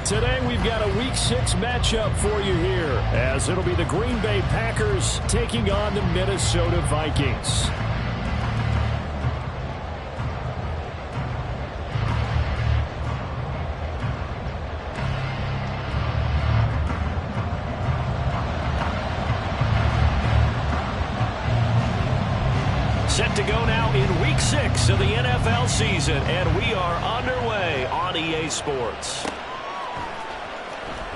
Today we've got a Week 6 matchup for you here, as it'll be the Green Bay Packers taking on the Minnesota Vikings. Set to go now in Week 6 of the NFL season, and we are underway on EA Sports.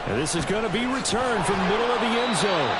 And this is going to be returned from the middle of the end zone.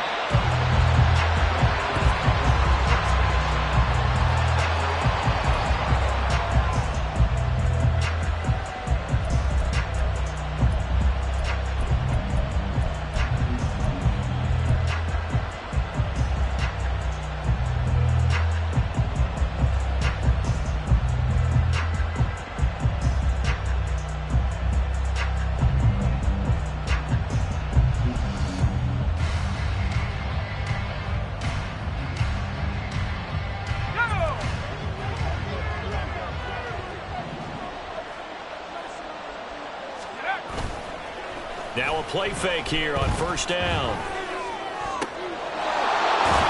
Now a play fake here on first down.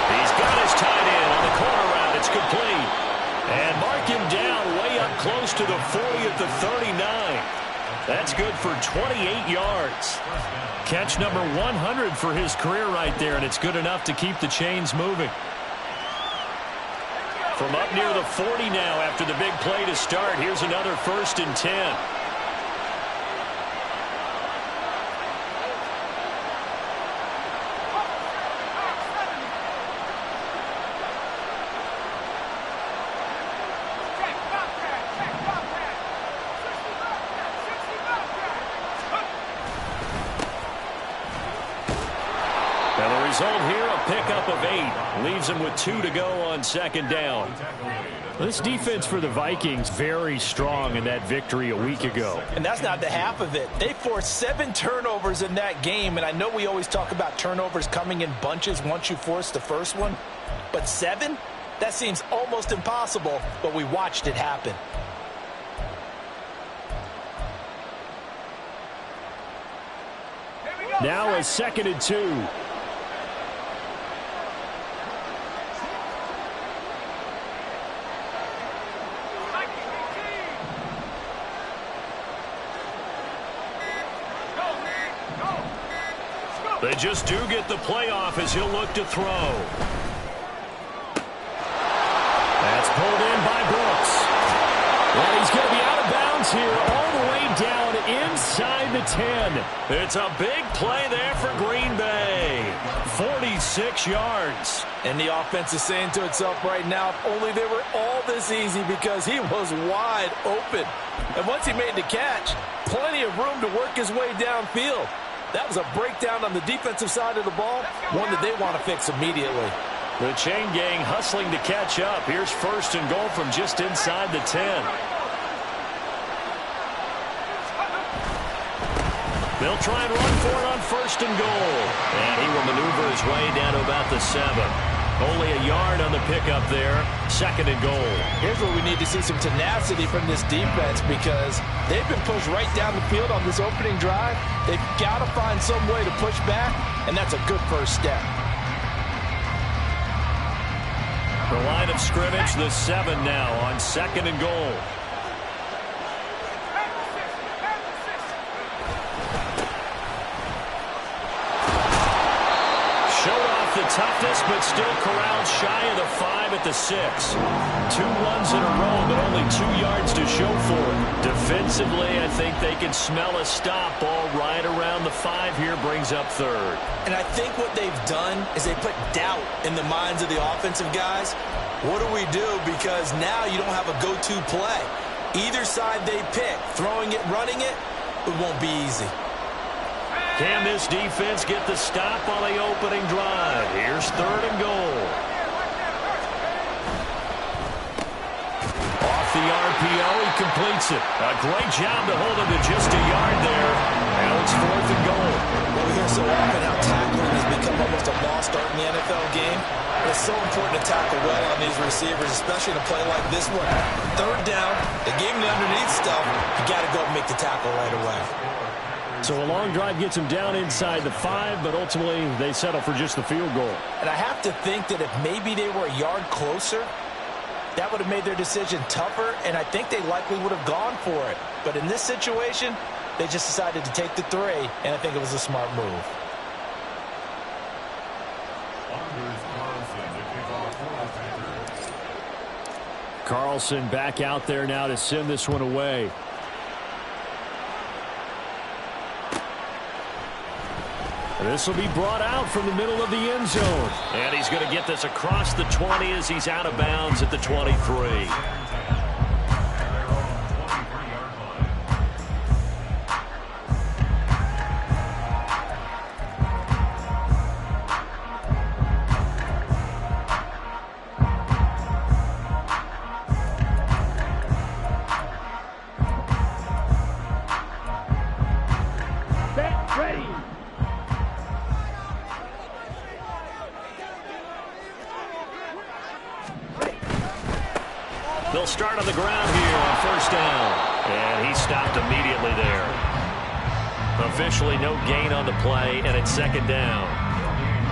He's got his tight end on the corner route. It's complete. And mark him down way up close to the 40 at the 39. That's good for 28 yards. Catch number 100 for his career right there, and it's good enough to keep the chains moving. From up near the 40 now after the big play to start, here's another 1st and 10. Result here, a pickup of 8. Leaves him with 2 to go on 2nd down. This defense for the Vikings very strong in that victory a week ago. And that's not the half of it. They forced 7 turnovers in that game, and I know we always talk about turnovers coming in bunches once you force the first one. But 7? That seems almost impossible, but we watched it happen. Now a 2nd and 2. They just do get the playoff as he'll look to throw. That's pulled in by Brooks. And he's going to be out of bounds here all the way down inside the 10. It's a big play there for Green Bay. 46 yards. And the offense is saying to itself right now, if only they were all this easy, because he was wide open. And once he made the catch, plenty of room to work his way downfield. That was a breakdown on the defensive side of the ball, one that they want to fix immediately. The chain gang hustling to catch up. Here's 1st and goal from just inside the 10. They'll try and run for it on 1st and goal. And he will maneuver his way down to about the 7. Only a yard on the pickup there. 2nd and goal. Here's where we need to see some tenacity from this defense, because they've been pushed right down the field on this opening drive. They've got to find some way to push back, and that's a good first step. The line of scrimmage, the 7 now on 2nd and goal. The toughness, but still corralled shy of the 5 at the 6. 2 runs in a row, but only 2 yards to show for it. Defensively, I think they can smell a stop. Ball right around the 5 here, brings up 3rd. And I think what they've done is they put doubt in the minds of the offensive guys. What do we do? Because now you don't have a go-to play. Either side they pick, throwing it, running it, it won't be easy. Can this defense get the stop on the opening drive? Here's 3rd and goal. Off the RPO, he completes it. A great job to hold him to just a yard there. Now it's 4th and goal. Well, we hear so often how tackling has become almost a lost art in the NFL game. It's so important to tackle well on these receivers, especially in a play like this one. 3rd down, they gave him the underneath stuff. You got to go and make the tackle right away. So a long drive gets them down inside the 5, but ultimately they settle for just the field goal. And I have to think that if maybe they were a yard closer, that would have made their decision tougher, and I think they likely would have gone for it. But in this situation, they just decided to take the 3, and I think it was a smart move. Carlson back out there now to send this one away. This will be brought out from the middle of the end zone. And he's going to get this across the 20 as he's out of bounds at the 23. They'll start on the ground here on first down. And he stopped immediately there. Officially no gain on the play, and it's second down.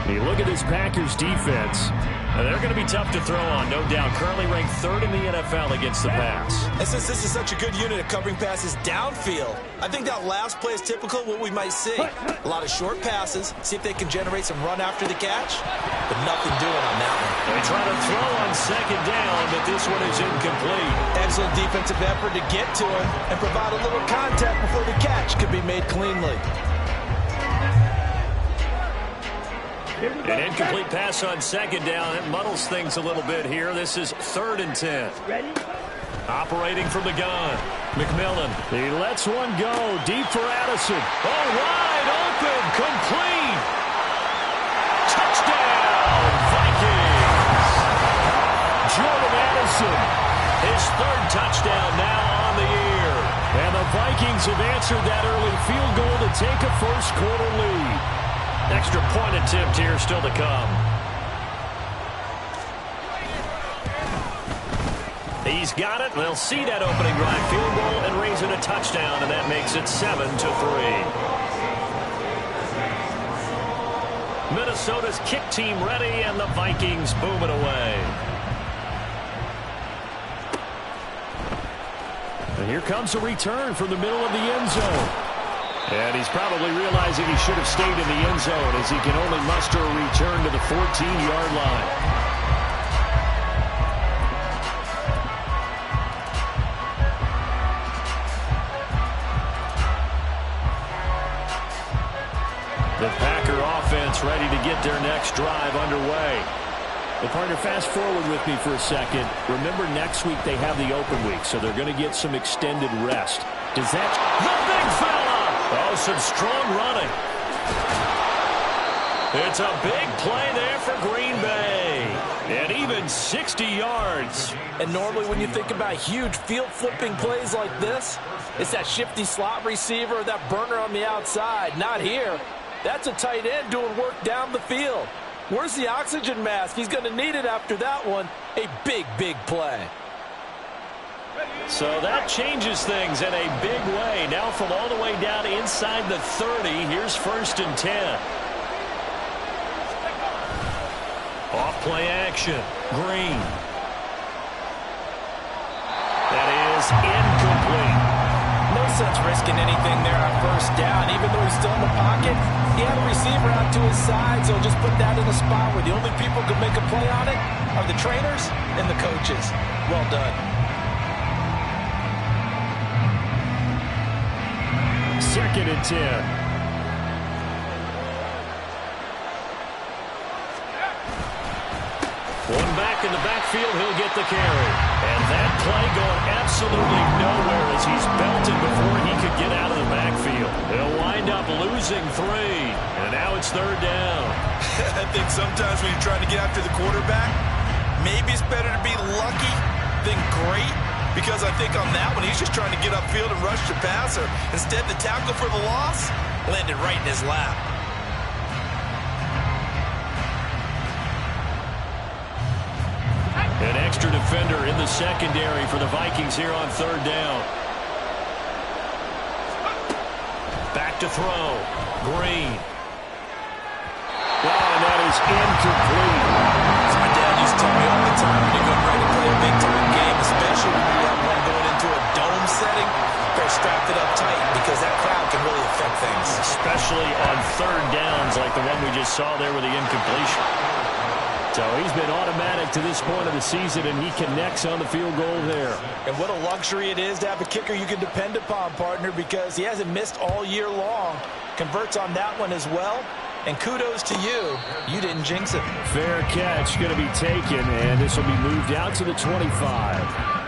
You look at this Packers defense. They're going to be tough to throw on, no doubt. Currently ranked 3rd in the NFL against the pass. And since this is such a good unit of covering passes downfield, I think that last play is typical of what we might see. A lot of short passes, see if they can generate some run after the catch, but nothing doing on that one. They try to throw on second down, but this one is incomplete. Excellent defensive effort to get to him and provide a little contact before the catch could be made cleanly. An incomplete pass on second down. It muddles things a little bit here. This is 3rd and 10. Ready? Operating from the gun. McMillan. He lets one go. Deep for Addison. Oh, wide open. Complete. Touchdown, Vikings. Jordan Addison. His 3rd touchdown now on the year. And the Vikings have answered that early field goal to take a first quarter lead. Extra point attempt here still to come. He's got it. They'll see that opening drive field goal and raise it a touchdown, and that makes it 7-3. Minnesota's kick team ready, and the Vikings boom it away. And here comes a return from the middle of the end zone. And he's probably realizing he should have stayed in the end zone as he can only muster a return to the 14-yard line. The Packer offense ready to get their next drive underway. Well, partner, fast forward with me for a second. Remember, next week they have the open week, so they're going to get some extended rest. Does that... The big fella! Oh, some strong running. It's a big play there for Green Bay. And even 60 yards. And normally when you think about huge field-flipping plays like this, it's that shifty slot receiver or that burner on the outside. Not here. That's a tight end doing work down the field. Where's the oxygen mask? He's going to need it after that one. A big, big play. So that changes things in a big way. Now from all the way down inside the 30, here's 1st and 10. Off play action. Green. That is incomplete. No sense risking anything there on first down. Even though he's still in the pocket, he had a receiver out to his side, so just put that in a spot where the only people who can make a play on it are the trainers and the coaches. Well done. 2nd and 10. One back in the backfield, he'll get the carry. And that play going absolutely nowhere as he's belted before he could get out of the backfield. He'll wind up losing 3. And now it's 3rd down. I think sometimes when you're trying to get after the quarterback, maybe it's better to be lucky than great. Because I think on that one, he's just trying to get upfield and rush the passer. Instead, the tackle for the loss landed right in his lap. An extra defender in the secondary for the Vikings here on 3rd down. Back Back to throw. Green. Well, and that is incomplete. As my dad used to tell me all the time, when you're getting ready to play a big-time game, especially when you have one going into a dome setting, better strap it up tight because that crowd can really affect things. Especially on third downs like the one we just saw there with the incompletion. So he's been automatic to this point of the season, and he connects on the field goal there. And what a luxury it is to have a kicker you can depend upon, partner, because he hasn't missed all year long. Converts on that one as well. And kudos to you. You didn't jinx it. Fair catch going to be taken, and this will be moved out to the 25.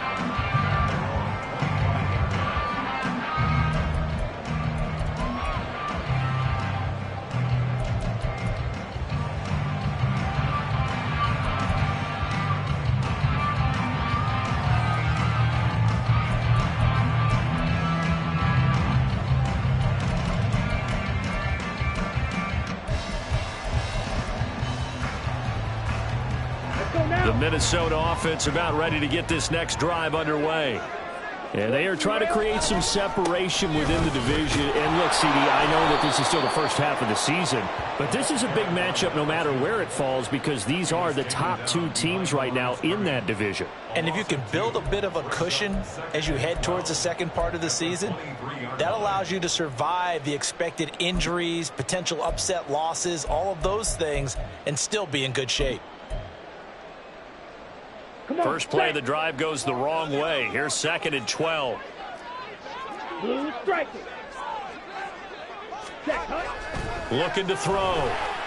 The Minnesota offense about ready to get this next drive underway. And they are trying to create some separation within the division. And look, CD, I know that this is still the first half of the season, but this is a big matchup no matter where it falls because these are the top two teams right now in that division. And if you can build a bit of a cushion as you head towards the second part of the season, that allows you to survive the expected injuries, potential upset losses, all of those things, and still be in good shape. First play of the drive goes the wrong way. Here's 2nd and 12. Looking to throw.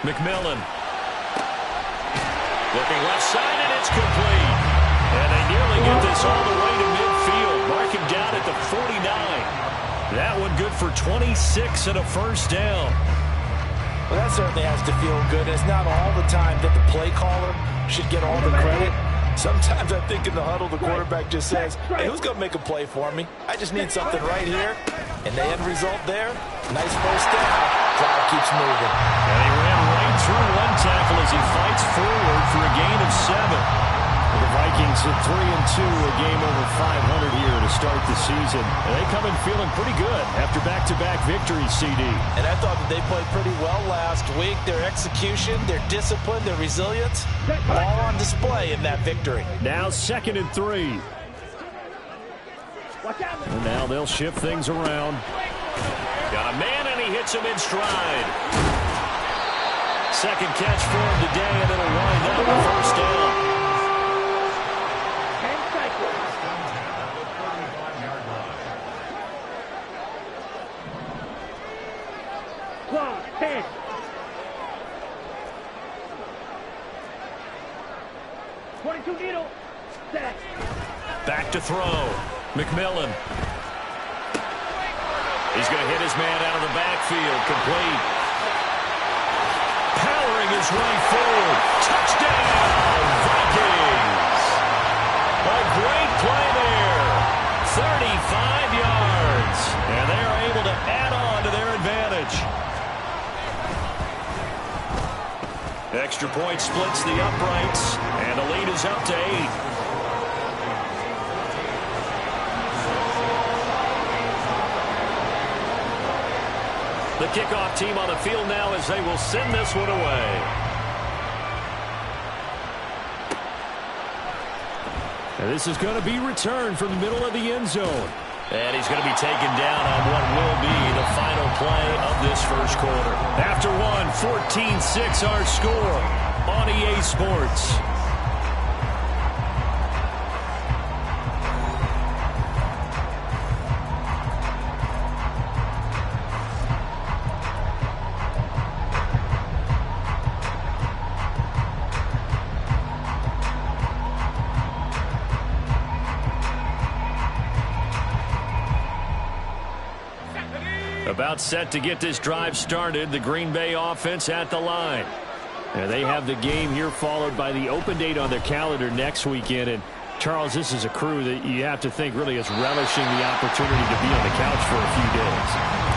McMillan. Looking left side, and it's complete. And they nearly get this all the way to midfield. Mark him down at the 49. That one good for 26 and a first down. Well, that certainly has to feel good. It's not all the time that the play caller should get all the credit. Sometimes I think in the huddle, the quarterback just says, hey, who's going to make a play for me? I just need something right here. And the end result there, nice first down. Cloud keeps moving. And he ran right through one tackle as he fights forward for a gain of 7. The Vikings at 3-2, a game over 500 here to start the season. And they come in feeling pretty good after back-to-back victories, CD. And I thought that they played pretty well last week. Their execution, their discipline, their resilience, all on display in that victory. Now 2nd and 3. And now they'll shift things around. Got a man, and he hits him in stride. Second catch for him today, and it'll wind up a first down. Back to throw. McMillan. He's going to hit his man out of the backfield. Complete. Powering his way forward. Touchdown, Vikings. A great play there. 35 yards. And they are able to add on to their advantage. Extra point splits the uprights. And the lead is up to 8. The kickoff team on the field now as they will send this one away. And this is going to be returned from the middle of the end zone. And he's going to be taken down on what will be the final play of this first quarter. After one, 14-6 our score on EA Sports. About set to get this drive started. The Green Bay offense at the line. And they have the game here followed by the open date on their calendar next weekend. And Charles, this is a crew that you have to think really is relishing the opportunity to be on the couch for a few days.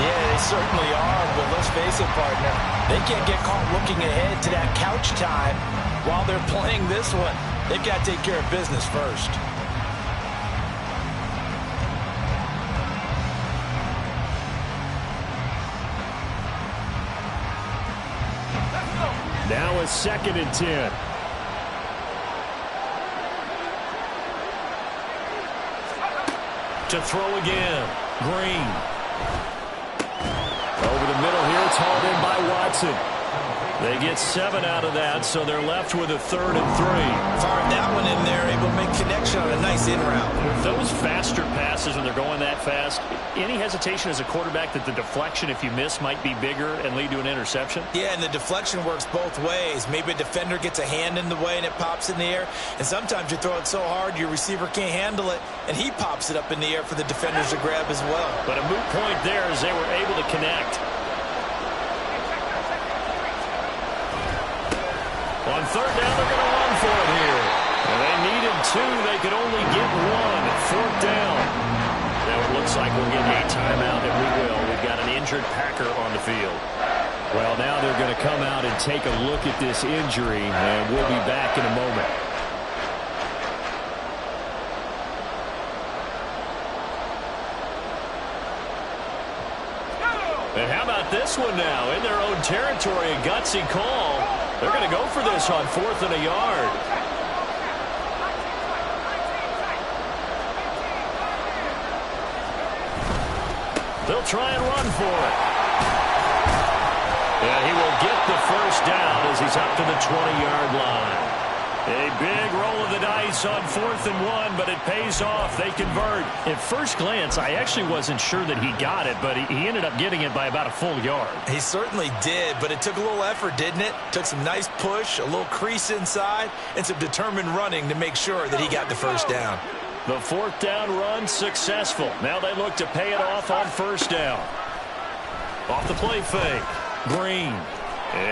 Yeah, they certainly are. But let's face it, partner, they can't get caught looking ahead to that couch time while they're playing this one. They've got to take care of business first. Now a 2nd and 10. To throw again. Green. Over the middle here, it's hauled in by Watson. They get 7 out of that, so they're left with a 3rd and 3. Fired that one in there, able to make connection on a nice in route. With those faster passes when they're going that fast, any hesitation as a quarterback that the deflection, if you miss, might be bigger and lead to an interception? Yeah, and the deflection works both ways. Maybe a defender gets a hand in the way and it pops in the air. And sometimes you throw it so hard your receiver can't handle it, and he pops it up in the air for the defenders to grab as well. But a moot point there as they were able to connect. On 3rd down, they're going to run for it here. And they needed 2. They could only get 1. 4th down. Now it looks like we'll get a timeout, and we will. We've got an injured Packer on the field. Well, now they're going to come out and take a look at this injury, and we'll be back in a moment. And how about this one now? In their own territory, a gutsy call. They're going to go for this on 4th and a yard. They'll try and run for it. And he will get the 1st down as he's up to the 20-yard line. A big roll of the dice on 4th and 1, but it pays off. They convert. At first glance, I actually wasn't sure that he got it, but he ended up getting it by about a full yard. He certainly did, but it took a little effort, didn't it? Took some nice push, a little crease inside, and some determined running to make sure that he got the 1st down. The 4th down run successful. Now they look to pay it off on 1st down. Off the play fake. Green.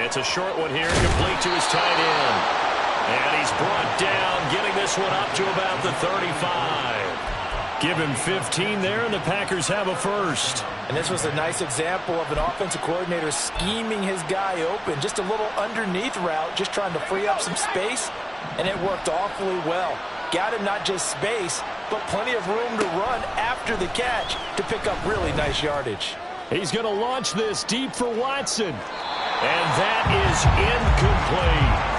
It's a short one here, complete to his tight end. And he's brought down, getting this one up to about the 35. Give him 15 there, and the Packers have a 1st. And this was a nice example of an offensive coordinator scheming his guy open. Just a little underneath route, just trying to free up some space, and it worked awfully well. Got him not just space, but plenty of room to run after the catch to pick up really nice yardage. He's going to launch this deep for Watson. And that is incomplete.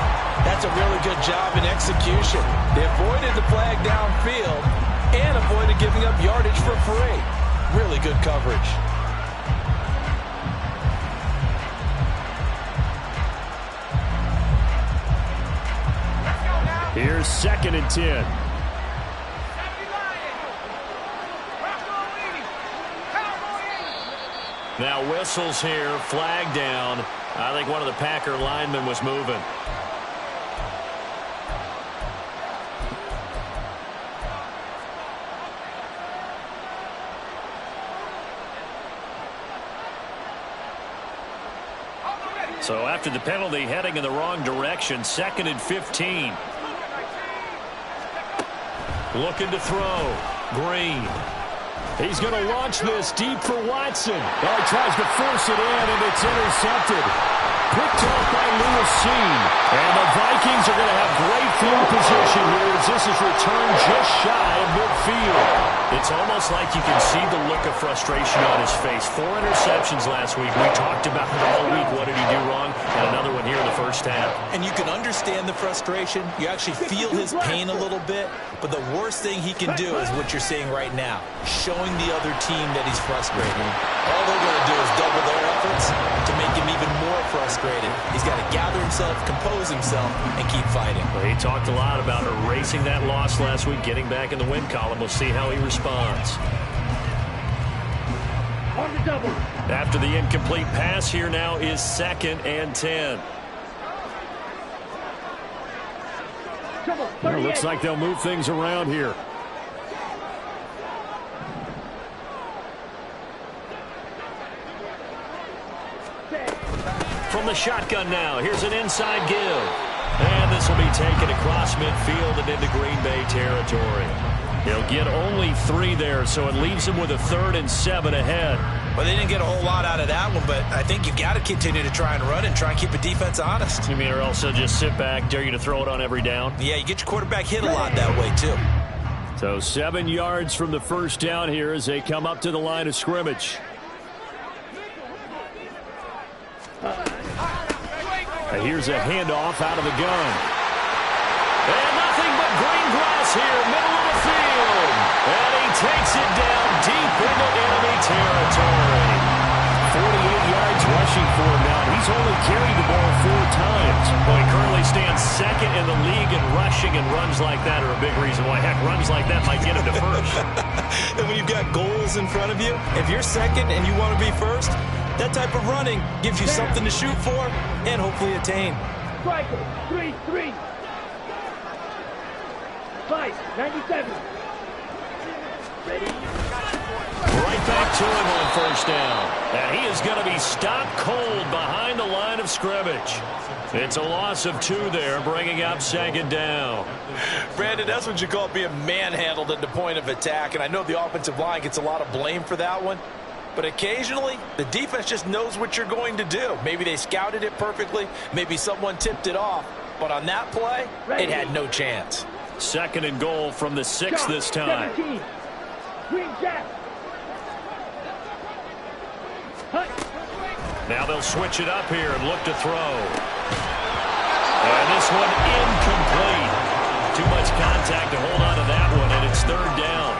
That's a really good job in execution. They avoided the flag downfield and avoided giving up yardage for free. Really good coverage. Here's 2nd and 10. Now whistles here, flag down. I think one of the Packer linemen was moving. So after the penalty, heading in the wrong direction, 2nd and 15. Looking to throw. Green. He's going to launch this deep for Watson. Oh, he tries to force it in, and it's intercepted. Picked off by Lewis Cine. And the Vikings are going to have great field position here as this is returned just shy of midfield. It's almost like you can see the look of frustration on his face. 4 interceptions last week. We talked about it all week. What did he do wrong? And another one here in the 1st half. And you can understand the frustration. You actually feel his pain a little bit. But the worst thing he can do is what you're seeing right now, showing the other team that he's frustrated. All they're going to do is double their efforts to make him even more frustrated. He's got to gather himself, compose himself, and keep fighting. Well, he talked a lot about erasing that loss last week, getting back in the win column. We'll see how he responds. After the incomplete pass, here now is 2nd and 10. Well, looks like they'll move things around here. From the shotgun now, here's an inside give. And this will be taken across midfield and into Green Bay territory. He'll get only 3 there, so it leaves him with a 3rd and 7 ahead. Well, they didn't get a whole lot out of that one, but I think you've got to continue to try and run and try and keep the defense honest. You mean or also just sit back, dare you to throw it on every down? Yeah, you get your quarterback hit a lot that way, too. So 7 yards from the 1st down here as they come up to the line of scrimmage. Here's a handoff out of the gun. And nothing but green grass here, middle of the field. And he takes it down deep into enemy territory. 48 yards rushing for him now. He's only carried the ball 4 times. Well, he currently stands second in the league in rushing, and runs like that are a big reason why. Heck, runs like that might get him to first. And when you've got goals in front of you, if you're second and you want to be first, that type of running gives you something to shoot for and hopefully attain. Striker, 3-3. Fight, 97. Ready? Right back to him on first down. And he is going to be stopped cold behind the line of scrimmage. It's a loss of 2 there, bringing up second down. Brandon, that's what you call being manhandled at the point of attack. And I know the offensive line gets a lot of blame for that one. But occasionally, the defense just knows what you're going to do. Maybe they scouted it perfectly. Maybe someone tipped it off. But on that play, it had no chance. Second and goal from the 6 this time. 17. Green Jack. Now they'll switch it up here and look to throw. And this one incomplete. Too much contact to hold on to that one, and it's 3rd down.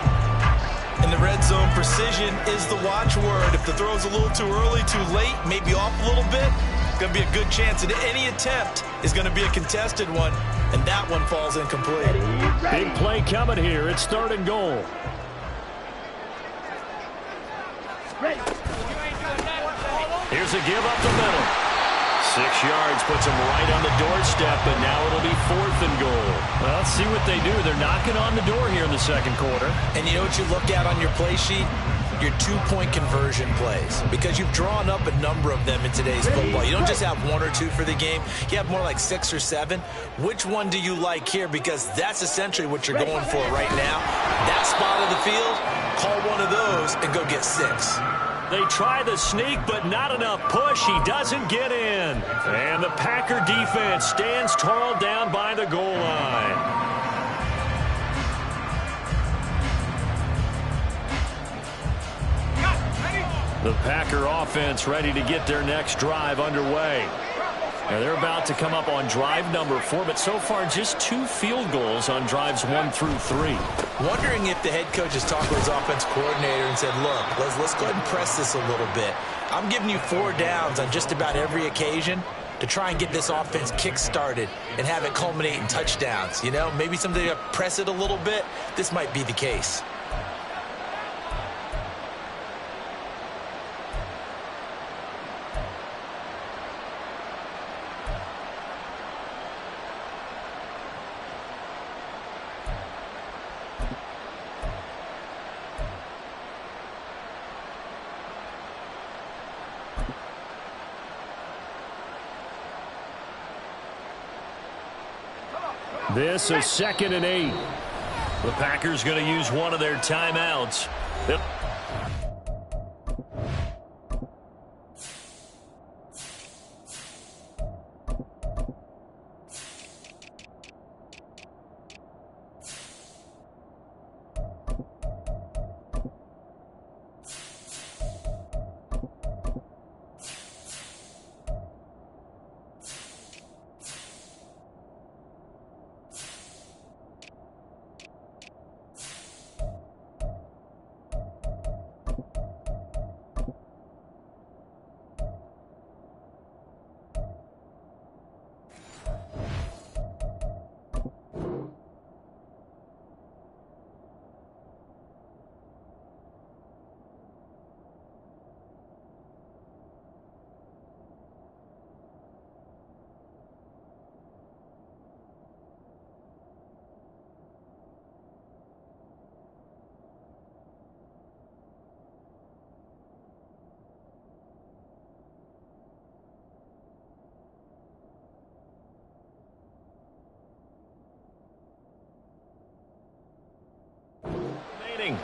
In the red zone, precision is the watchword. If the throw's a little too early, too late, maybe off a little bit, it's going to be a good chance that any attempt is going to be a contested one, and that one falls incomplete. Big play coming here. It's 3rd and goal. Ready. Here's a give up the middle. 6 yards puts him right on the doorstep, but now it'll be 4th and goal. Well, let's see what they do. They're knocking on the door here in the second quarter. And you know what you look at on your play sheet? Your 2-point conversion plays. Because you've drawn up a number of them in today's football. You don't just have 1 or 2 for the game. You have more like 6 or 7. Which one do you like here? Because that's essentially what you're going for right now. That spot of the field, call one of those and go get 6. They try the sneak, but not enough push. He doesn't get in. And the Packer defense stands tall down by the goal line. The Packer offense ready to get their next drive underway. Now they're about to come up on drive number 4, but so far just 2 field goals on drives 1 through 3. Wondering if the head coach has talked with his offense coordinator and said, look, let's go ahead and press this a little bit. I'm giving you 4 downs on just about every occasion to try and get this offense kick-started and have it culminate in touchdowns. You know, maybe someday you press it a little bit. This might be the case. This is 2nd and 8. The Packers going to use one of their timeouts.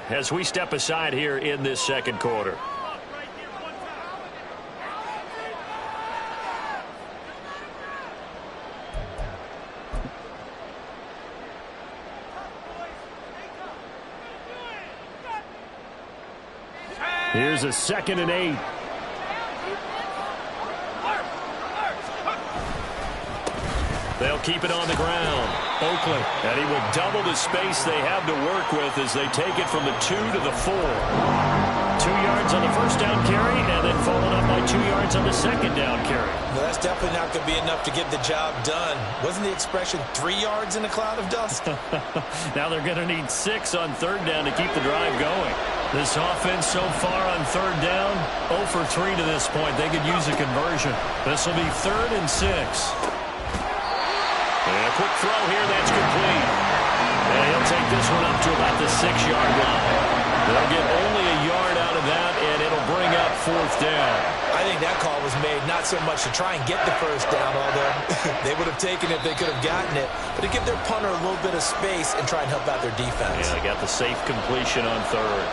As we step aside here in this second quarter. Here's a 2nd and 8. They'll keep it on the ground. Oakland, and he will double the space they have to work with as they take it from the 2 to the 4. 2 yards on the first down carry, and then followed up by 2 yards on the second down carry. Well, that's definitely not going to be enough to get the job done. Wasn't the expression 3 yards in a cloud of dust? Now they're going to need 6 on third down to keep the drive going. This offense so far on third down, 0 for 3 to this point. They could use a conversion. This will be 3rd and 6. And a quick throw here, that's complete. And he'll take this one up to about the 6-yard line. They'll get only a yard out of that, and it'll bring up 4th down. I think that call was made not so much to try and get the first down, although they would have taken it if they could have gotten it, but to give their punter a little bit of space and try and help out their defense. Yeah, they got the safe completion on 3rd.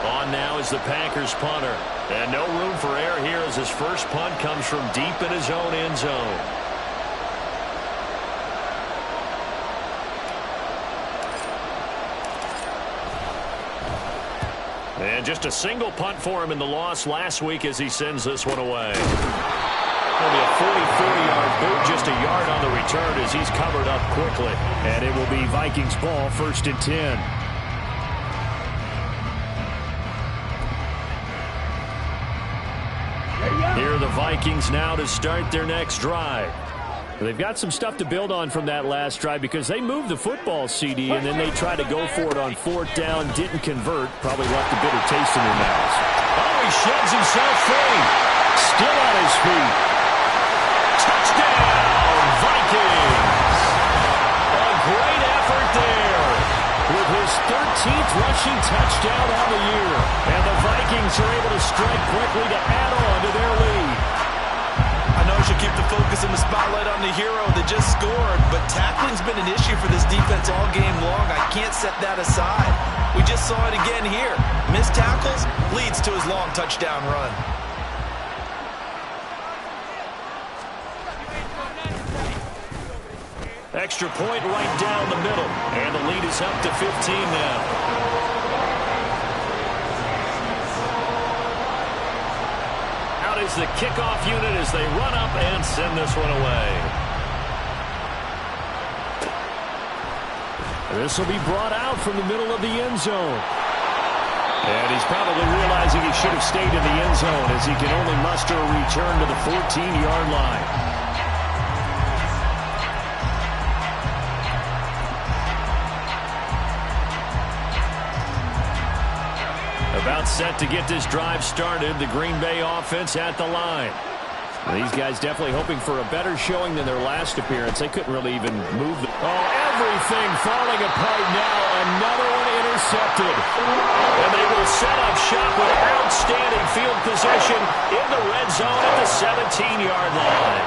On now is the Packers punter. And no room for error here as his first punt comes from deep in his own end zone. And just a single punt for him in the loss last week as he sends this one away. It'll be a 44-yard boot, just a yard on the return as he's covered up quickly. And it will be Vikings ball, 1st and 10. Here are the Vikings now to start their next drive. They've got some stuff to build on from that last drive because they moved the football, CD, and then they tried to go for it on 4th down, didn't convert, probably left a bitter taste in their mouths. Oh, he sheds himself free. Still on his feet. Touchdown, Vikings. A great effort there with his 13th rushing touchdown on the year. And the Vikings are able to strike quickly to add on to their lead. I know you should keep the focus and the spotlight on the hero that just scored, but tackling's been an issue for this defense all game long. I can't set that aside. We just saw it again here. Missed tackles leads to his long touchdown run. Extra point right down the middle, and the lead is up to 15 now. Is the kickoff unit as they run up and send this one away. This will be brought out from the middle of the end zone. And he's probably realizing he should have stayed in the end zone as he can only muster a return to the 14-yard line. About set to get this drive started. The Green Bay offense at the line. These guys definitely hoping for a better showing than their last appearance. They couldn't really even move. Everything falling apart now. Another one intercepted. And they will set up shop with outstanding field position in the red zone at the 17-yard line.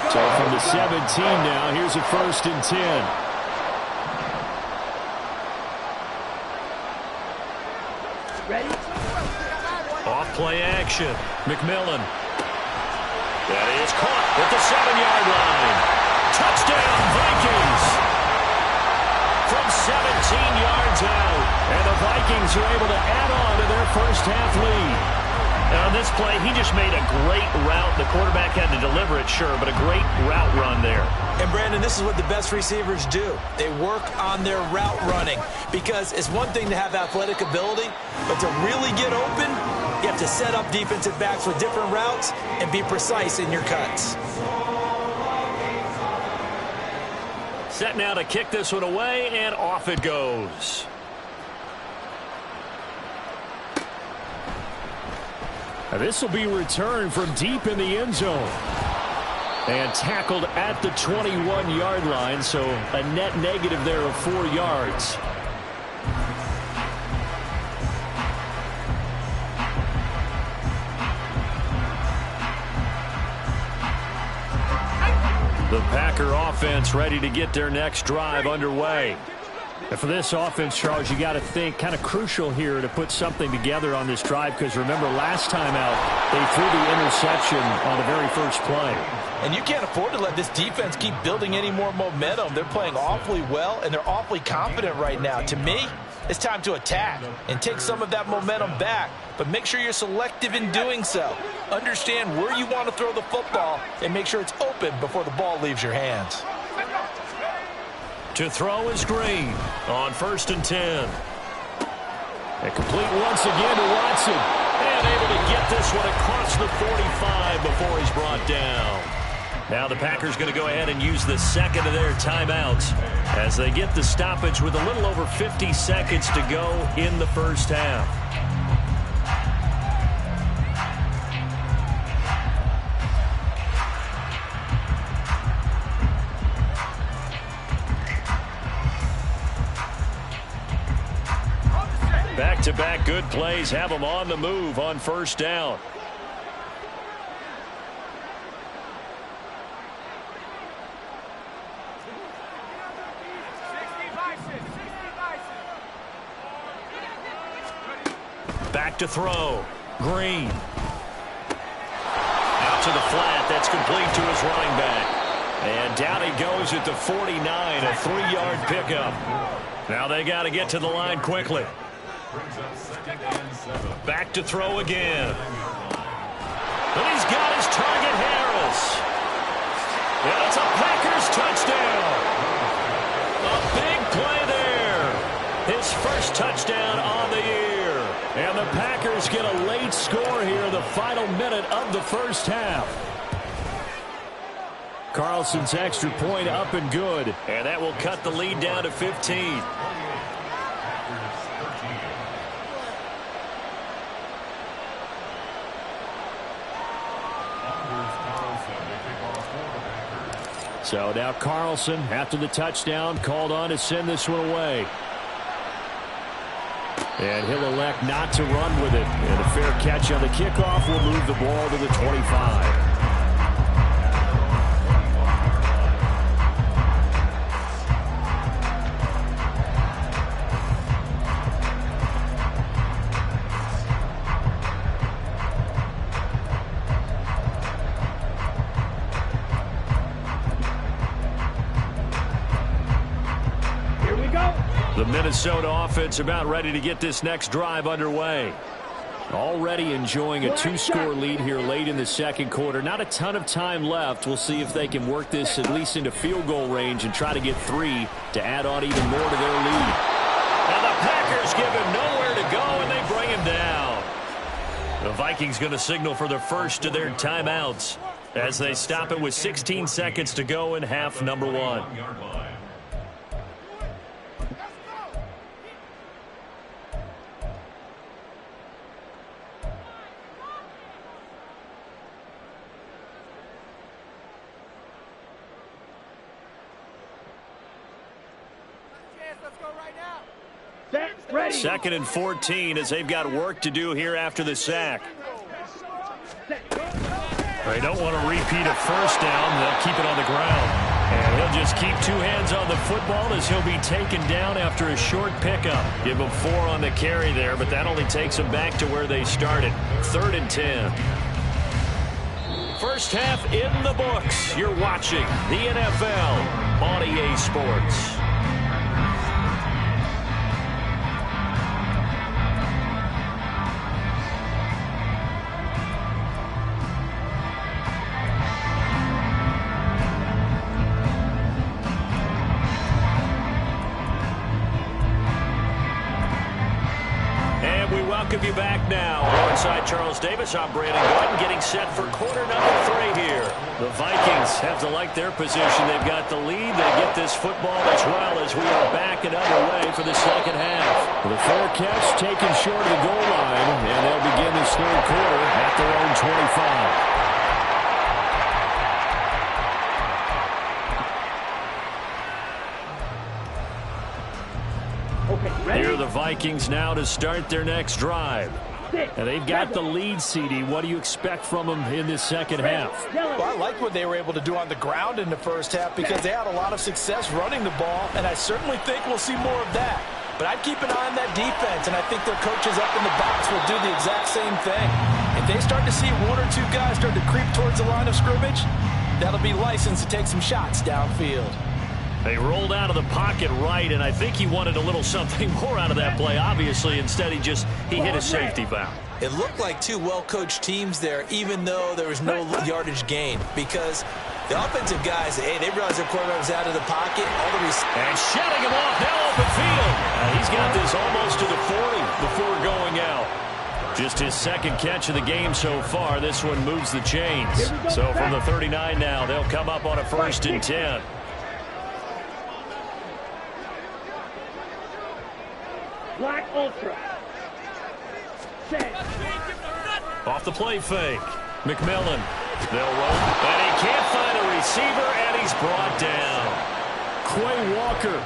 So from the 17 now, here's a 1st and 10. Ready? Off play action. McMillan. That is caught at the 7-yard line. Touchdown, Vikings. From 17 yards out. And the Vikings are able to add on to their first half lead. Now, on this play, he just made a great route. The quarterback had to deliver it, sure, but a great route run there. And, Brandon, this is what the best receivers do. They work on their route running because it's one thing to have athletic ability, but to really get open, you have to set up defensive backs with different routes and be precise in your cuts. Set now to kick this one away, and off it goes. Now this will be returned from deep in the end zone. And tackled at the 21-yard line, so a net negative there of 4 yards. The Packer offense ready to get their next drive underway. And for this offense, Charles, you got to think kind of crucial here to put something together on this drive because remember last time out they threw the interception on the very first play. And you can't afford to let this defense keep building any more momentum. They're playing awfully well and they're awfully confident right now. To me, it's time to attack and take some of that momentum back. But make sure you're selective in doing so. Understand where you want to throw the football and make sure it's open before the ball leaves your hands. To throw is Green on 1st and 10. And complete once again to Watson. And able to get this one across the 45 before he's brought down. Now the Packers going to go ahead and use the second of their timeouts as they get the stoppage with a little over 50 seconds to go in the first half. Back-to-back good plays have them on the move on 1st down. Back to throw. Green. Out to the flat. That's complete to his running back. And down he goes at the 49, a 3-yard pickup. Now they got to get to the line quickly. Back to throw again. And he's got his target, Harris. And it's a Packers touchdown. A big play there. His first touchdown on the year. And the Packers get a late score here in the final minute of the first half. Carlson's extra point up and good. And that will cut the lead down to 15. So now Carlson, after the touchdown, called on to send this one away. And he'll elect not to run with it. And a fair catch on the kickoff will move the ball to the 25. The Minnesota offense about ready to get this next drive underway. Already enjoying a 2-score lead here late in the second quarter. Not a ton of time left. We'll see if they can work this at least into field goal range and try to get 3 to add on even more to their lead. And the Packers give him nowhere to go, and they bring him down. The Vikings going to signal for the first of their timeouts as they stop it with 16 seconds to go in half number 1. Second and 14 as they've got work to do here after the sack. They don't want to repeat a first down. They'll keep it on the ground. And he'll just keep 2 hands on the football as he'll be taken down after a short pickup. Give him 4 on the carry there, but that only takes them back to where they started. 3rd and 10. First half in the books. You're watching the NFL on EA Sports. Welcome you back now. Alongside Charles Davis, I'm Brandon Gordon, getting set for quarter number 3 here. The Vikings have to like their position. They've got the lead. They get this football as well as we are back and underway for the second half. The fair catch taken short of the goal line, and they'll begin this third quarter at their own 25. Here are the Vikings now to start their next drive. And they've got the lead, CD. What do you expect from them in this second half? Well, I like what they were able to do on the ground in the first half because they had a lot of success running the ball, and I certainly think we'll see more of that. But I'd keep an eye on that defense, and I think their coaches up in the box will do the exact same thing. If they start to see 1 or 2 guys start to creep towards the line of scrimmage, that'll be licensed to take some shots downfield. They rolled out of the pocket right, and I think he wanted a little something more out of that play, obviously. Instead, he hit a safety valve. It looked like two well-coached teams there, even though there was no yardage gain, because the offensive guys, hey, they realized their quarterback was out of the pocket. And shutting him off, now open field. He's got this almost to the 40 before going out. Just his second catch of the game so far. This one moves the chains. So from the 39 now, they'll come up on a 1st and 10. Black Ultra. Set. Off the play fake. McMillan. They'll roll. And he can't find a receiver, and he's brought down. Quay Walker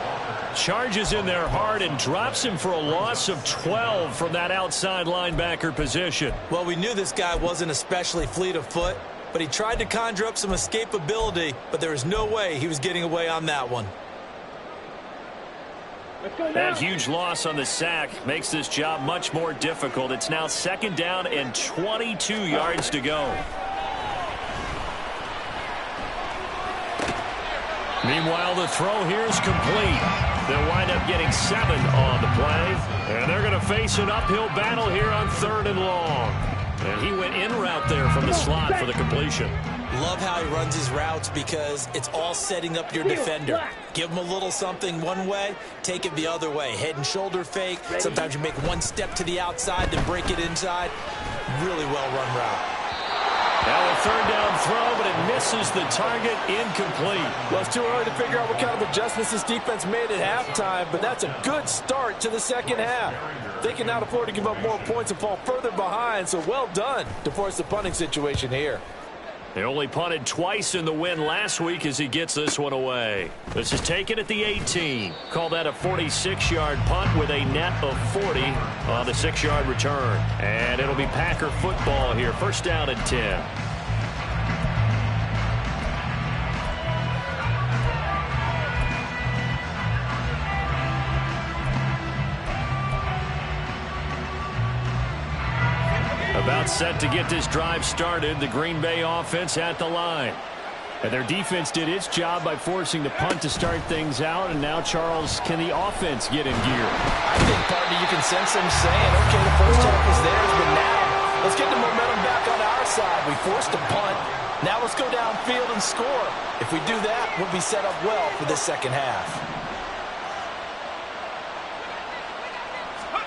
charges in there hard and drops him for a loss of 12 from that outside linebacker position. Well, we knew this guy wasn't especially fleet of foot, but he tried to conjure up some escapability, but there was no way he was getting away on that one. That huge loss on the sack makes this job much more difficult. It's now 2nd down and 22 yards to go. Meanwhile, the throw here is complete. They'll wind up getting 7 on the play. And they're going to face an uphill battle here on 3rd and long. And he went in route there from the slot for the completion. Love how he runs his routes because it's all setting up your defender. Give him a little something one way, take it the other way. Head and shoulder fake. Sometimes you make one step to the outside, then break it inside. Really well-run route. Now a 3rd down throw, but it misses the target. Incomplete. Well, it's too early to figure out what kind of adjustments this defense made at halftime, but that's a good start to the second half. They cannot afford to give up more points and fall further behind, so well done to force the punting situation here. They only punted twice in the win last week as he gets this one away. This is taken at the 18. Call that a 46-yard punt with a net of 40 on the 6-yard return. And it'll be Packer football here. 1st down and 10. About set to get this drive started. The Green Bay offense at the line. And their defense did its job by forcing the punt to start things out. And now, Charles, can the offense get in gear? I think, partner, you can sense them saying, okay, the first half was theirs, but now let's get the momentum back on our side. We forced a punt. Now let's go downfield and score. If we do that, we'll be set up well for this second half.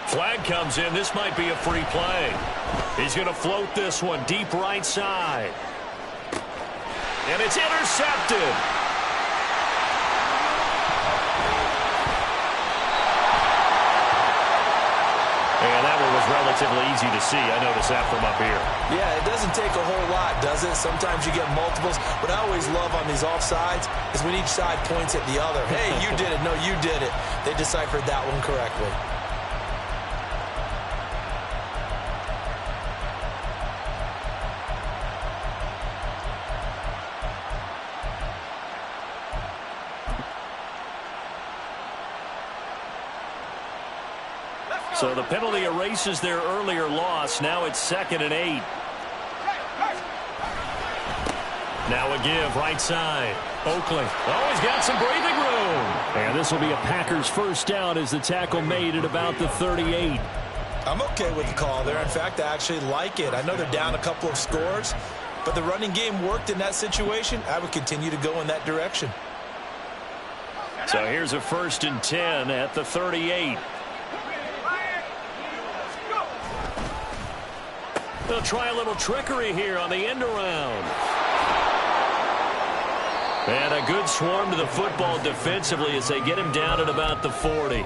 Flag comes in. This might be a free play. He's going to float this one deep right side. And it's intercepted. And that one was relatively easy to see. I noticed that from up here. Yeah, it doesn't take a whole lot, does it? Sometimes you get multiples. What I always love on these offsides is when each side points at the other. Hey, you did it. No, you did it. They deciphered that one correctly. So the penalty erases their earlier loss. Now it's 2nd and 8. Now a give right side. Oakley. Oh, he's got some breathing room. And this will be a Packers 1st down as the tackle made at about the 38. I'm okay with the call there. In fact, I actually like it. I know they're down a couple of scores, but the running game worked in that situation. I would continue to go in that direction. So here's a 1st and 10 at the 38. They'll try a little trickery here on the end around. And a good swarm to the football defensively as they get him down at about the 40.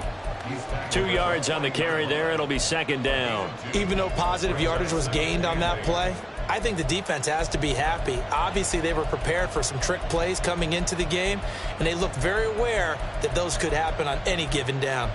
2 yards on the carry there. It'll be 2nd down. Even though positive yardage was gained on that play, I think the defense has to be happy. Obviously, they were prepared for some trick plays coming into the game, and they looked very aware that those could happen on any given down.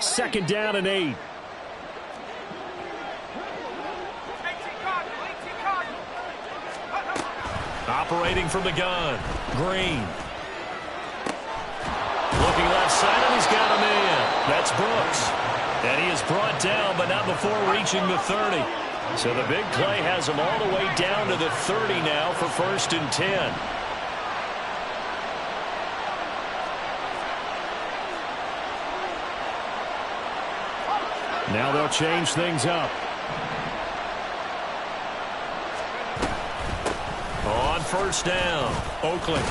Second down and 8. Operating from the gun. Green. Looking left side, and he's got a man. That's Brooks. And he is brought down, but not before reaching the 30. So the big play has him all the way down to the 30 now for 1st and 10. Now they'll change things up. On 1st down, Oakland.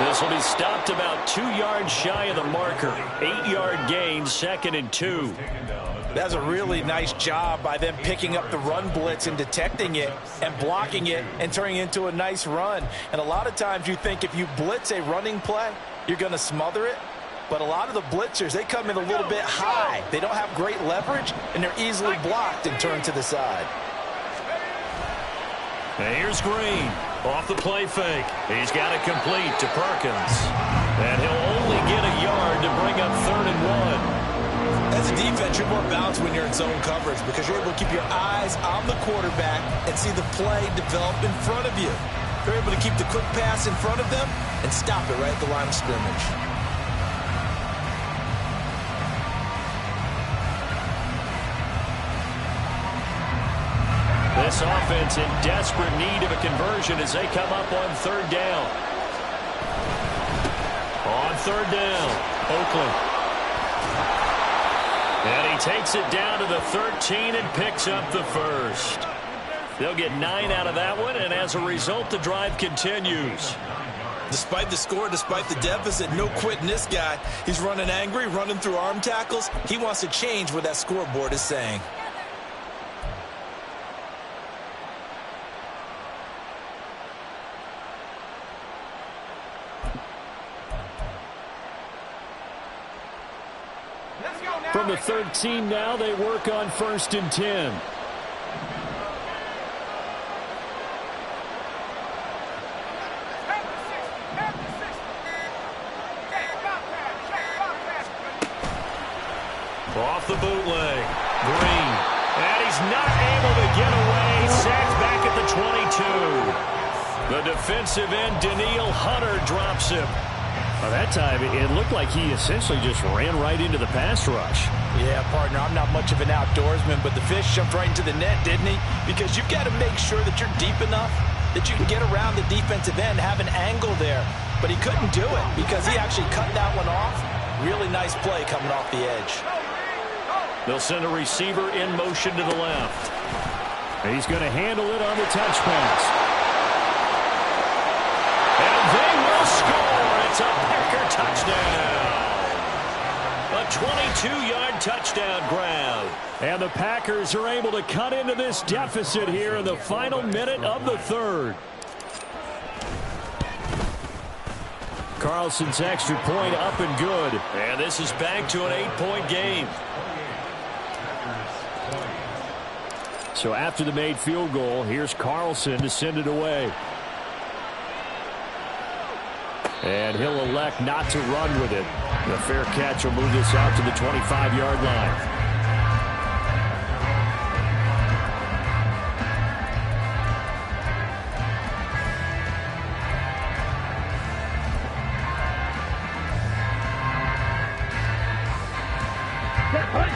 This will be stopped about 2 yards shy of the marker. 8-yard gain, 2nd and 2. That's a really nice job by them picking up the run blitz and detecting it and blocking it and turning it into a nice run. And a lot of times you think if you blitz a running play, you're going to smother it. But a lot of the blitzers, they come in a little bit high. They don't have great leverage, and they're easily blocked and turned to the side. And here's Green. Off the play fake. He's got it complete to Perkins. And he'll only get a yard to bring up 3rd and 1. As a defense, you're more balanced when you're in zone coverage because you're able to keep your eyes on the quarterback and see the play develop in front of you. You're able to keep the quick pass in front of them and stop it right at the line of scrimmage. This offense in desperate need of a conversion as they come up on 3rd down. On 3rd down, Oakland. And he takes it down to the 13 and picks up the 1st. They'll get 9 out of that one, and as a result, the drive continues. Despite the score, despite the deficit, no quitting this guy. He's running angry, running through arm tackles. He wants to change what that scoreboard is saying. From the 13 now, they work on 1st and 10. Off the bootleg. Green. And he's not able to get away. Sacked back at the 22. The defensive end, Danielle Hunter, drops him. Well, that time, it looked like he essentially just ran right into the pass rush. Yeah, partner, I'm not much of an outdoorsman, but the fish jumped right into the net, didn't he? Because you've got to make sure that you're deep enough that you can get around the defensive end, have an angle there. But he couldn't do it because he actually cut that one off. Really nice play coming off the edge. They'll send a receiver in motion to the left. He's going to handle it on the touch pass. And they will score. It's a Packer touchdown. A 22-yard touchdown grab. And the Packers are able to cut into this deficit here in the final minute of the 3rd. Carlson's extra point up and good. And this is back to an 8-point game. So after the made field goal, here's Carlson to send it away. And he'll elect not to run with it. The fair catch will move this out to the 25-yard line.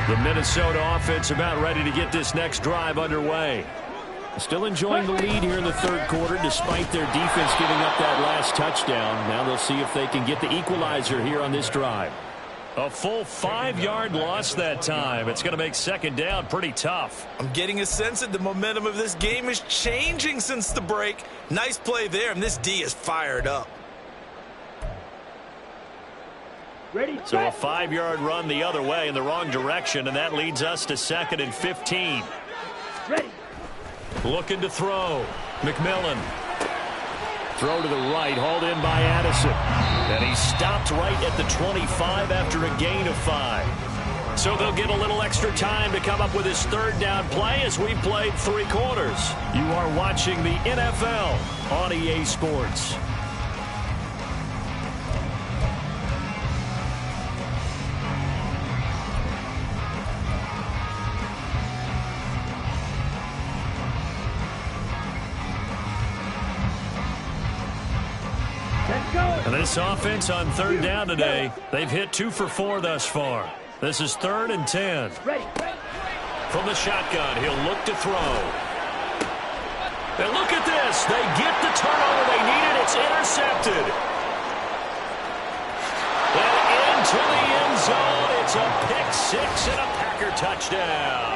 The Minnesota offense about ready to get this next drive underway. Still enjoying the lead here in the 3rd quarter despite their defense giving up that last touchdown. Now they'll see if they can get the equalizer here on this drive. A full 5-yard loss that time. It's going to make 2nd down pretty tough. I'm getting a sense that the momentum of this game is changing since the break. Nice play there, and this D is fired up. Ready, so a 5-yard run the other way in the wrong direction, and that leads us to 2nd and 15. Ready. Looking to throw. McMillan. Throw to the right, hauled in by Addison. And he stopped right at the 25 after a gain of 5. So they'll get a little extra time to come up with his 3rd down play as we played 3 quarters. You are watching the NFL on EA Sports. This offense on third down today, they've hit 2 for 4 thus far. This is 3rd and 10. Ready. From the shotgun, he'll look to throw. And look at this. They get the turnover they needed. It's intercepted. And into the end zone. It's a pick 6 and a Packer touchdown.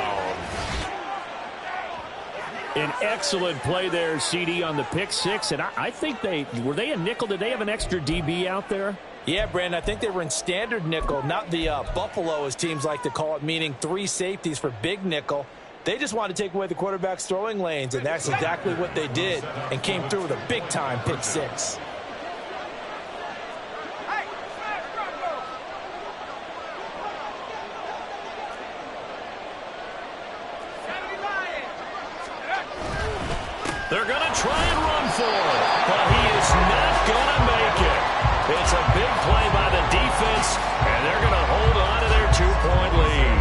An excellent play there, CD, on the pick 6. And I think were they a nickel? Did they have an extra DB out there? Yeah, Brandon, I think they were in standard nickel, not the Buffalo, as teams like to call it, meaning 3 safeties for big nickel. They just wanted to take away the quarterback's throwing lanes, and that's exactly what they did and came through with a big-time pick 6. They're going to try and run for it, but he is not going to make it. It's a big play by the defense, and they're going to hold on to their 2-point lead.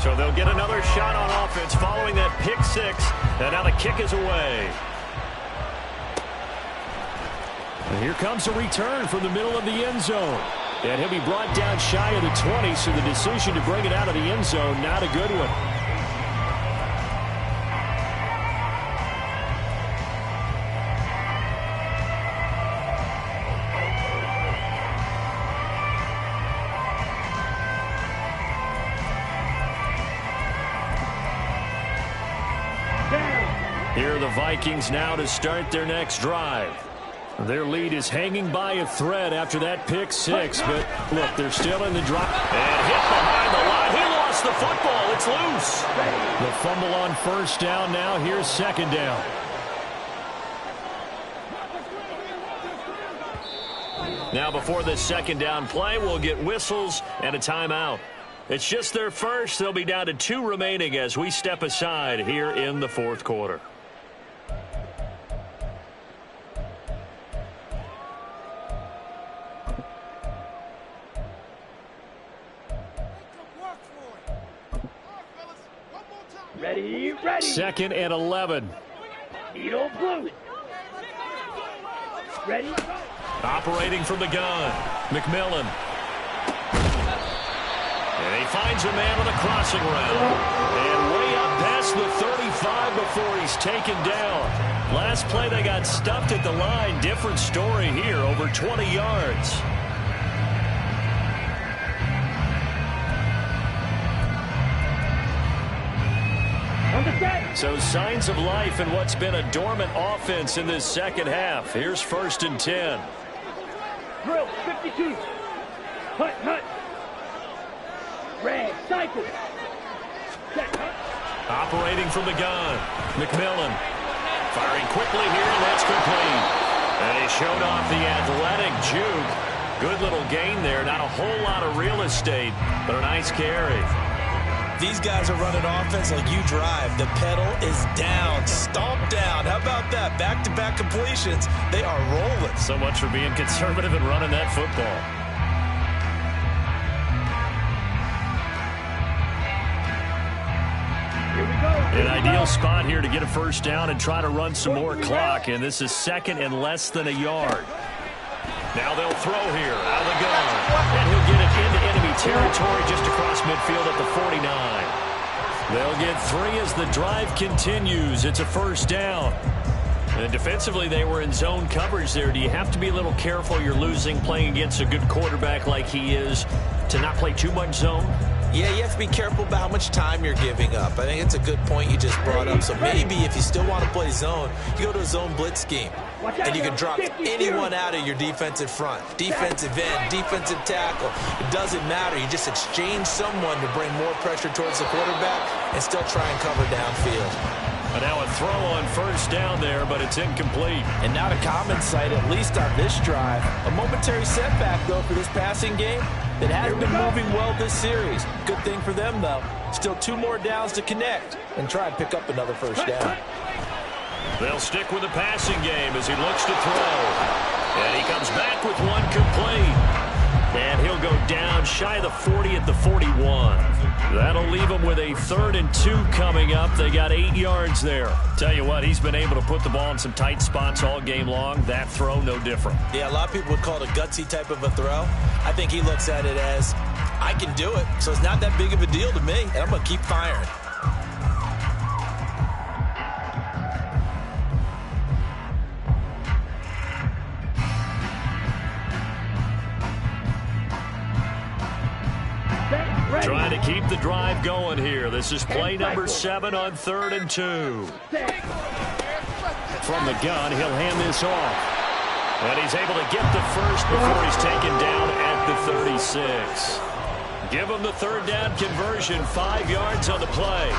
So they'll get another shot on offense following that pick 6, and now the kick is away. And here comes a return from the middle of the end zone. And he'll be brought down shy of the 20, so the decision to bring it out of the end zone, not a good one. Here are the Vikings now to start their next drive. Their lead is hanging by a thread after that pick 6, but look, they're still in the drive. And hit behind the line. He lost the football. It's loose. The fumble on first down now. Here's second down. Now before this second down play, we'll get whistles and a timeout. It's just their first. They'll be down to 2 remaining as we step aside here in the 4th quarter. Ready. 2nd and 11. Needle blue. Ready. Operating from the gun, McMillan. And he finds a man on the crossing route. And way up past the 35 before he's taken down. Last play they got stuffed at the line. Different story here, over 20 yards. So signs of life in what's been a dormant offense in this second half. Here's 1st and 10. Drill 52. Hut. Red cycle. Set. Operating from the gun, McMillan. Firing quickly here, and that's complete. And he showed off the athletic juke. Good little gain there. Not a whole lot of real estate, but a nice carry. These guys are running offense like you drive. The pedal is down, stomped down. How about that? Back-to-back completions. They are rolling. So much for being conservative and running that football. Here we go. An ideal spot here to get a first down and try to run some more clock. And this is 2nd and less than a yard. Now they'll throw here out of the gun. And he'll get it into enemy territory just across midfield at the 49. They'll get 3 as the drive continues. It's a first down. And defensively, they were in zone coverage there. Do you have to be a little careful? You're losing playing against a good quarterback like he is to not play too much zone? Yeah, you have to be careful about how much time you're giving up. I think it's a good point you just brought up. So maybe if you still want to play zone, you go to a zone blitz scheme. And you can drop anyone out of your defensive front. Defensive end, defensive tackle. It doesn't matter. You just exchange someone to bring more pressure towards the quarterback and still try and cover downfield. And now a throw on first down there, but it's incomplete. And not a common sight, at least on this drive. A momentary setback, though, for this passing game that has been moving well this series. Good thing for them, though. Still 2 more downs to connect and try and pick up another first down. They'll stick with the passing game as he looks to throw. And he comes back with one complete. And he'll go down shy of the 40 at the 41. That'll leave them with a 3rd and 2 coming up. They got 8 yards there. Tell you what, he's been able to put the ball in some tight spots all game long. That throw, no different. Yeah, a lot of people would call it a gutsy type of a throw. I think he looks at it as, I can do it, so it's not that big of a deal to me, and I'm going to keep firing. Trying to keep the drive going here. This is play number 7 on 3rd and 2. From the gun, he'll hand this off. And he's able to get the first before he's taken down at the 36. Give him the 3rd down conversion, 5 yards on the play.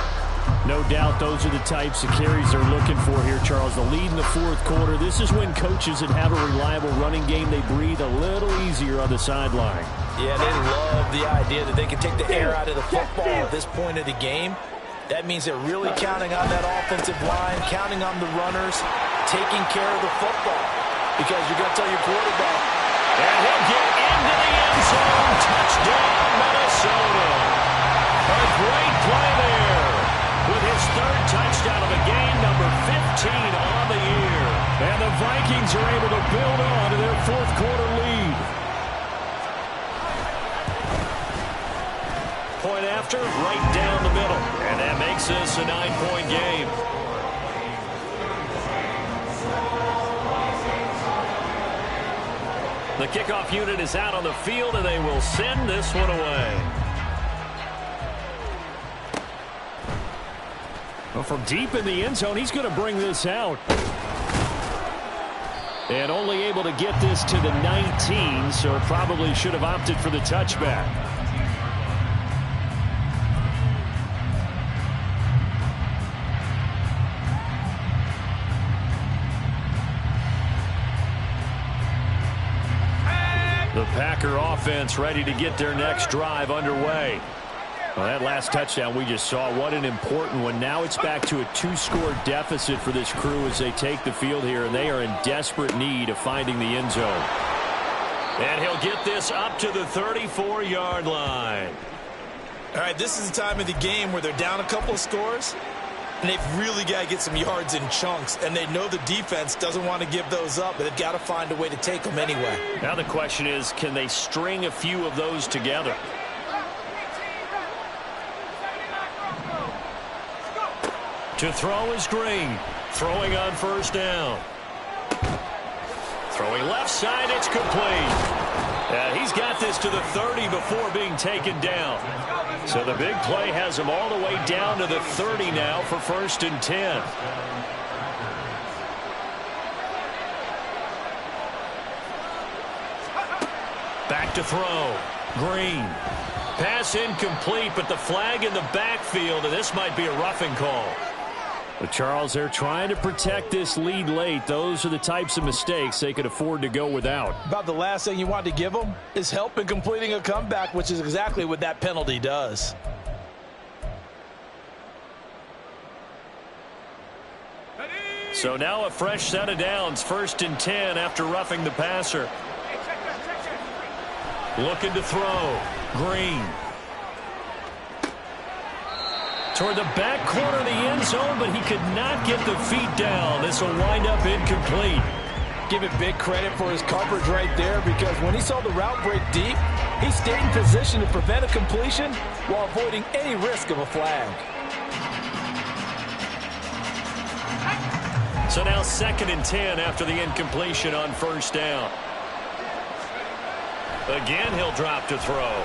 No doubt those are the types of carries they're looking for here, Charles. The lead in the 4th quarter. This is when coaches that have a reliable running game, they breathe a little easier on the sideline. Yeah, they love the idea that they can take the air out of the football at this point of the game. That means they're really counting on that offensive line, counting on the runners, taking care of the football. Because you're going to tell your quarterback. And he'll get into the end zone. Touchdown, Minnesota. A great play there. With his 3rd touchdown of the game, number 15 on the year. And the Vikings are able to build on to their 4th quarter lead. Point after, right down the middle. And that makes this a 9-point game. The kickoff unit is out on the field, and they will send this one away. Well, from deep in the end zone, he's going to bring this out. And only able to get this to the 19, so probably should have opted for the touchback. The Packer offense ready to get their next drive underway. Well, that last touchdown we just saw, what an important one. Now it's back to a 2-score deficit for this crew as they take the field here, and they are in desperate need of finding the end zone. And he'll get this up to the 34-yard line. All right, this is the time of the game where they're down a couple of scores, and they've really got to get some yards in chunks, and they know the defense doesn't want to give those up, but they've got to find a way to take them anyway. Now the question is, can they string a few of those together? To throw is Green. Throwing on 1st down. Throwing left side, it's complete. He's got this to the 30 before being taken down. So the big play has him all the way down to the 30 now for 1st and 10. Back to throw. Green. Pass incomplete, but the flag in the backfield, and this might be a roughing call. But Charles, they're trying to protect this lead late. Those are the types of mistakes they could afford to go without. About the last thing you want to give them is help in completing a comeback, which is exactly what that penalty does. So now a fresh set of downs. 1st and 10 after roughing the passer. Looking to throw. Green. Toward the back corner of the end zone, but he could not get the feet down. This will wind up incomplete. Give it big credit for his coverage right there, because when he saw the route break deep, he stayed in position to prevent a completion while avoiding any risk of a flag. So now 2nd and 10 after the incompletion on 1st down. Again, he'll drop to throw.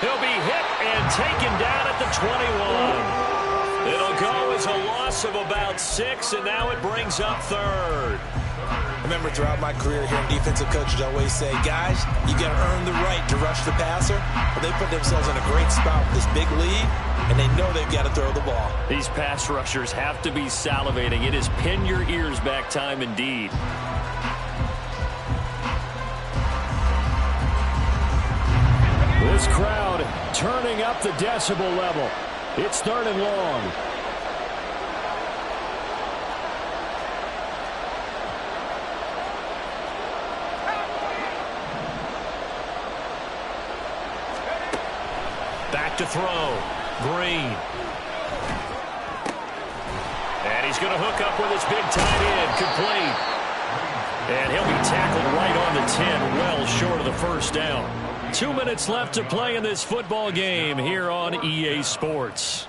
He'll be hit and taken down at the 21. It'll go as a loss of about 6, and now it brings up 3rd. I remember throughout my career hearing defensive coaches always say, guys, you got to earn the right to rush the passer. Well, they put themselves in a great spot with this big lead, and they know they've got to throw the ball. These pass rushers have to be salivating. It is pin your ears back time indeed. This crowd turning up the decibel level. It's 3rd and long. Back to throw. Green. And he's going to hook up with his big tight end. Complete. And he'll be tackled right on the 10, well short of the first down. 2 minutes left to play in this football game here on EA Sports.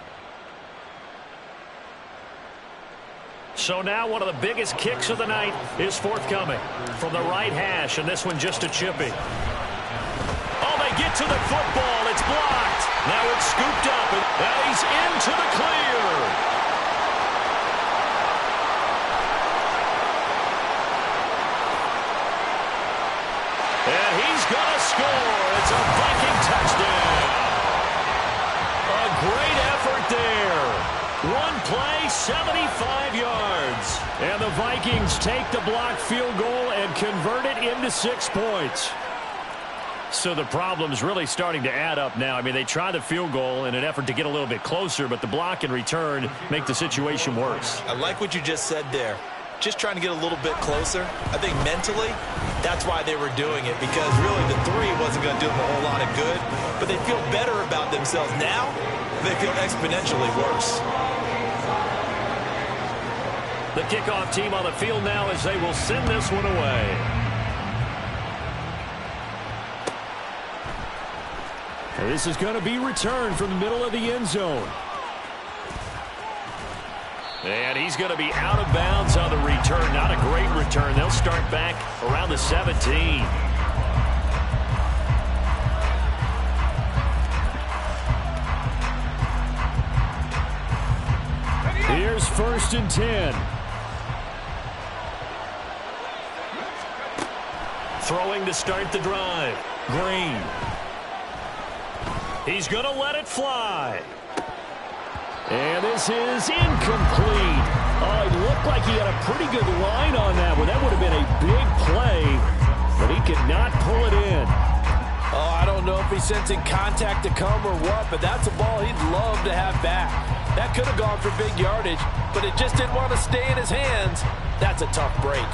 So now one of the biggest kicks of the night is forthcoming from the right hash, and this one just a chippy. Oh, they get to the football. It's blocked. Now it's scooped up, and he's into the clear. And he's going to score. It's a Viking touchdown. A great effort there. One play, 75 yards. And the Vikings take the blocked field goal and convert it into 6 points. So the problem's really starting to add up now. I mean, they try the field goal in an effort to get a little bit closer, but the block and return make the situation worse. I like what you just said there. Just trying to get a little bit closer. I think mentally, that's why they were doing it, because really the 3 wasn't going to do them a whole lot of good, but they feel better about themselves now. They feel exponentially worse. The kickoff team on the field now as they will send this one away. And this is going to be returned from the middle of the end zone. And he's going to be out of bounds on the return. Not a great return. They'll start back around the 17. Here's 1st and 10. Throwing to start the drive. Green. He's going to let it fly. And this is incomplete. Oh, it looked like he had a pretty good line on that one. That would have been a big play, but he could not pull it in. Oh, I don't know if he's sensing contact to come or what, but that's a ball he'd love to have back. That could have gone for big yardage, but it just didn't want to stay in his hands. That's a tough break.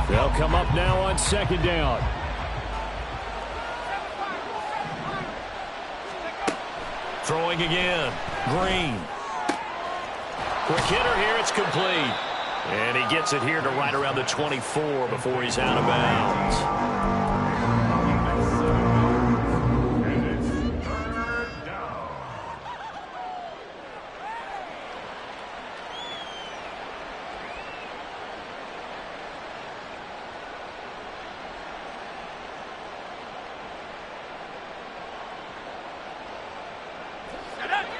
They'll come up now on 2nd down. Throwing again. Green. Quick hitter here. It's complete. And he gets it here to right around the 24 before he's out of bounds.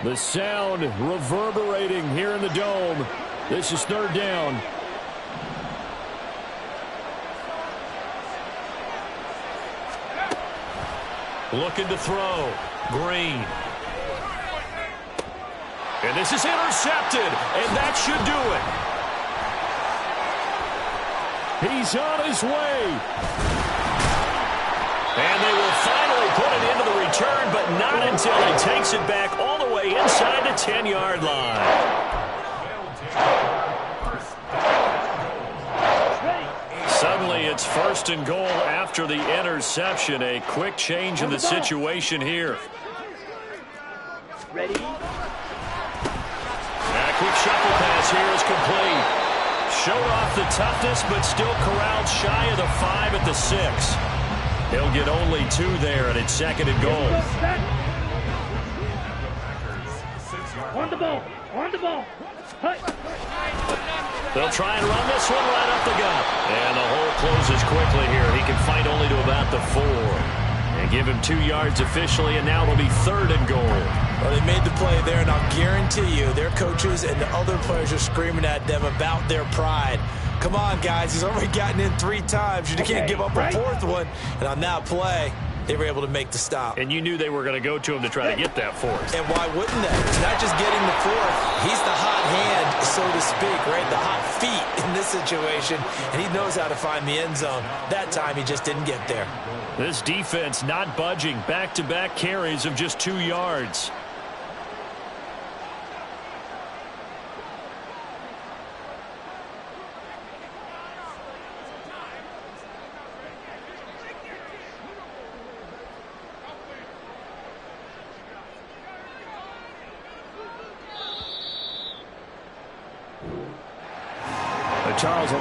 The sound reverberating here in the dome. This is 3rd down. Looking to throw. Green. And this is intercepted, and that should do it. He's on his way. And they will finally put it into the return, but not until he takes it back all the way inside the 10-yard line. Suddenly it's 1st and goal after the interception. A quick change in the situation here. Ready? And a quick shuffle pass here is complete. Showed off the toughness, but still corralled shy of the 5 at the 6. He'll get only 2 there, and it's 2nd and goal. On the ball. On the ball. Hut. They'll try and run this one right up the gut. And the hole closes quickly here. He can fight only to about the 4. And give him 2 yards officially, and now it'll be 3rd and goal. Well, they made the play there, and I'll guarantee you their coaches and the other players are screaming at them about their pride. Come on, guys. He's already gotten in 3 times. You can't give up a 4th one. And on that play, they were able to make the stop. And you knew they were going to go to him to try to get that 4th. And why wouldn't they? It's not just getting the 4th. He's the hot hand, so to speak, right? The hot feet in this situation. And he knows how to find the end zone. That time, he just didn't get there. This defense not budging. Back-to-back carries of just 2 yards. Charles